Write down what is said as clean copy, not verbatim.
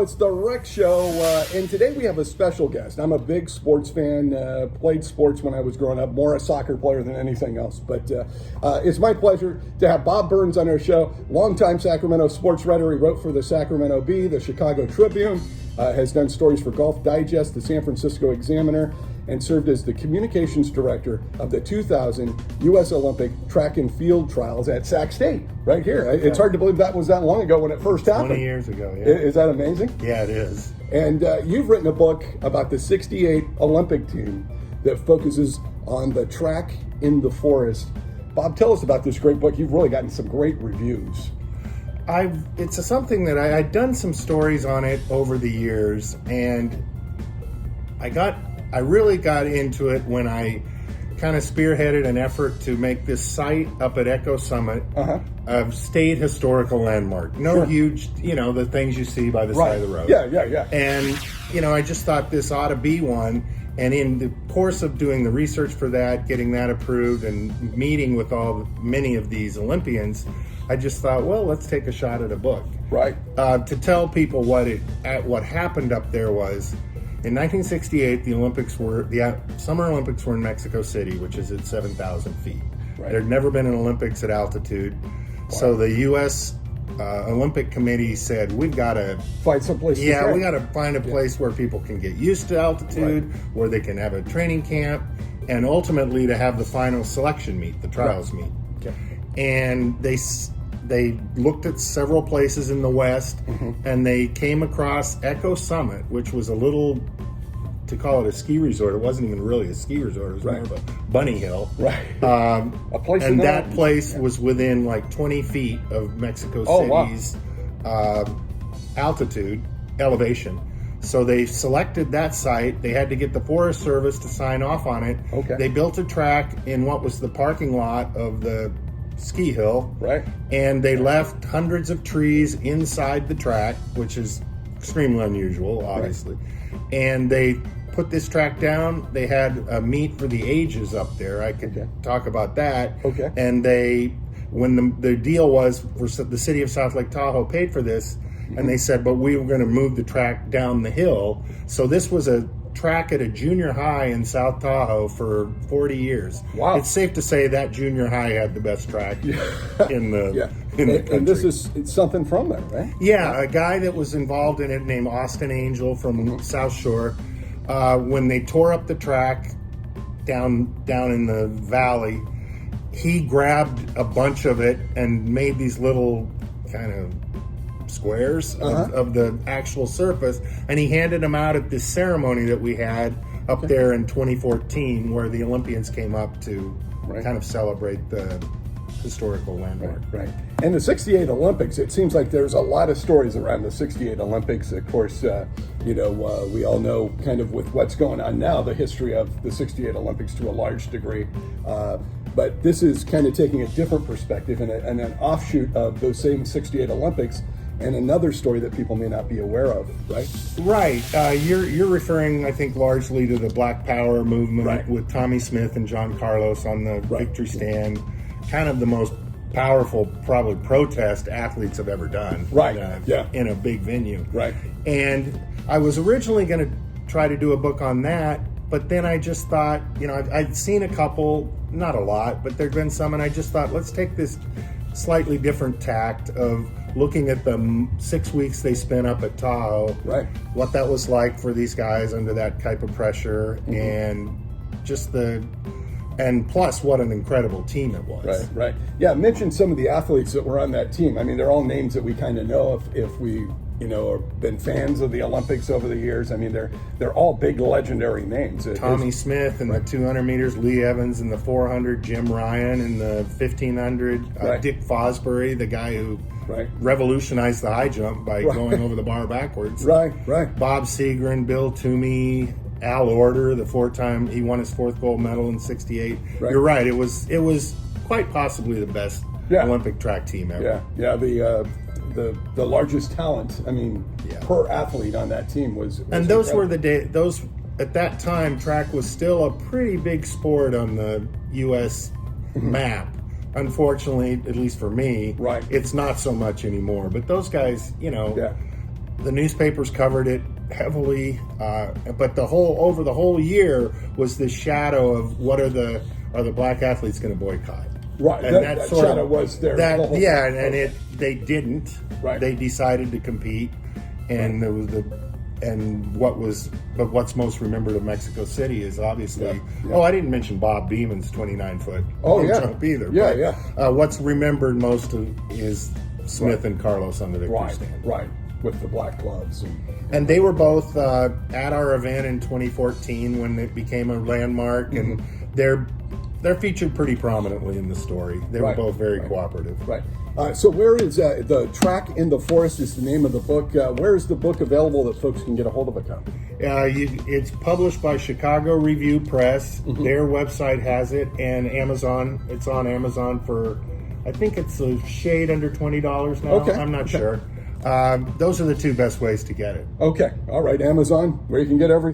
It's the Rec Show, and today we have a special guest. I'm a big sports fan, played sports when I was growing up, more a soccer player than anything else. But it's my pleasure to have Bob Burns on our show, longtime Sacramento sports writer. He wrote for the Sacramento Bee, the Chicago Tribune, has done stories for Golf Digest, the San Francisco Examiner, and served as the communications director of the 2000 U.S. Olympic track and field trials at Sac State, right here. It's hard to believe that was that long ago when it first happened. 20 years ago, yeah. Is that amazing? Yeah, it is. And you've written a book about the 68 Olympic team that focuses on the track in the forest. Bob, tell us about this great book. You've really gotten some great reviews. It's something that I'd done some stories on it over the years, and I really got into it when I kind of spearheaded an effort to make this site up at Echo Summit a state historical landmark. No huge, the things you see by the side of the road. Yeah. And, I just thought this ought to be one. And in the course of doing the research for that, getting that approved, and meeting with many of these Olympians, I just thought, well, let's take a shot at a book. Right. To tell people what happened up there was, in 1968, the Summer Olympics were in Mexico City, which is at 7,000 feet. Right. There had never been an Olympics at altitude. Wow. So the U.S. Olympic Committee said, we've got to find some place. we got to find a place where people can get used to altitude, where they can have a training camp, and ultimately to have the final selection meet, the trials meet. Okay. And they looked at several places in the West, and they came across Echo Summit, which was a little, to call it a ski resort, it wasn't even really a ski resort, it was more of a bunny hill. Right. A place, and that place was within like 20 feet of Mexico City's elevation. So they selected that site. They had to get the Forest Service to sign off on it. Okay. They built a track in what was the parking lot of the ski hill, right? And they left hundreds of trees inside the track, which is extremely unusual, obviously. Right. And they put this track down. They had a meet for the ages up there. I could talk about that. Okay. And when the deal was for the city of South Lake Tahoe paid for this, and they said, but we were going to move the track down the hill. So this was a track at a junior high in South Tahoe for 40 years. Wow. It's safe to say that junior high had the best track in the country. And it's something from there, right? Yeah, a guy that was involved in it named Austin Angel from South Shore. When they tore up the track down in the valley, he grabbed a bunch of it and made these little kind of squares of the actual surface, and he handed them out at this ceremony that we had up there in 2014, where the Olympians came up to kind of celebrate the historical landmark. Right. And the 68 Olympics, it seems like there's a lot of stories around the 68 Olympics. Of course, we all know kind of with what's going on now, the history of the 68 Olympics to a large degree. But this is kind of taking a different perspective and an offshoot of those same 68 Olympics, and another story that people may not be aware of, right? Right. You're referring, I think, largely to the Black Power movement with Tommy Smith and John Carlos on the victory stand. Kind of the most powerful, probably, protest athletes have ever done. Right. In a big venue. Right. And I was originally going to try to do a book on that, but then I just thought, I'd seen a couple, not a lot, but there'd been some, and I just thought, let's take this slightly different tact of looking at the 6 weeks they spent up at Tahoe, what that was like for these guys under that type of pressure, and just and plus what an incredible team it was. Right. Yeah, mention some of the athletes that were on that team. I mean, they're all names that we kind of know if we have been fans of the Olympics over the years. I mean, they're all big legendary names. Tommy Smith in the 200 meters, Lee Evans in the 400, Jim Ryan in the 1500, Dick Fosbury, the guy who revolutionized the high jump by going over the bar backwards. Right. Bob Seagren, Bill Toomey, Al Order, the 4-time, he won his 4th gold medal in 68. You're right. It was quite possibly the best Olympic track team ever. Yeah. The largest talent, per athlete on that team was and those incredible. Were the days. Those at that time, track was still a pretty big sport on the U.S. map. Unfortunately, at least for me, it's not so much anymore. But those guys, The newspapers covered it heavily, but over the whole year was this shadow of are the black athletes going to boycott? Right, and that shadow was there. They didn't. Right. They decided to compete, and there was but what's most remembered of Mexico City is obviously. Oh, I didn't mention Bob Beeman's 29-foot jump either. What's remembered most is Smith and Carlos on the victory stand. Right, with the black gloves. And they were both at our event in 2014 when it became a landmark, and they're featured pretty prominently in the story. They were both very cooperative. Right. So where is The Track in the Forest is the name of the book. Where is the book available that folks can get a hold of a copy? It's published by Chicago Review Press. Their website has it, and Amazon. It's on Amazon for, I think it's a shade under $20 now. Okay. I'm not sure. Those are the two best ways to get it. Okay. All right. Amazon, where you can get everything.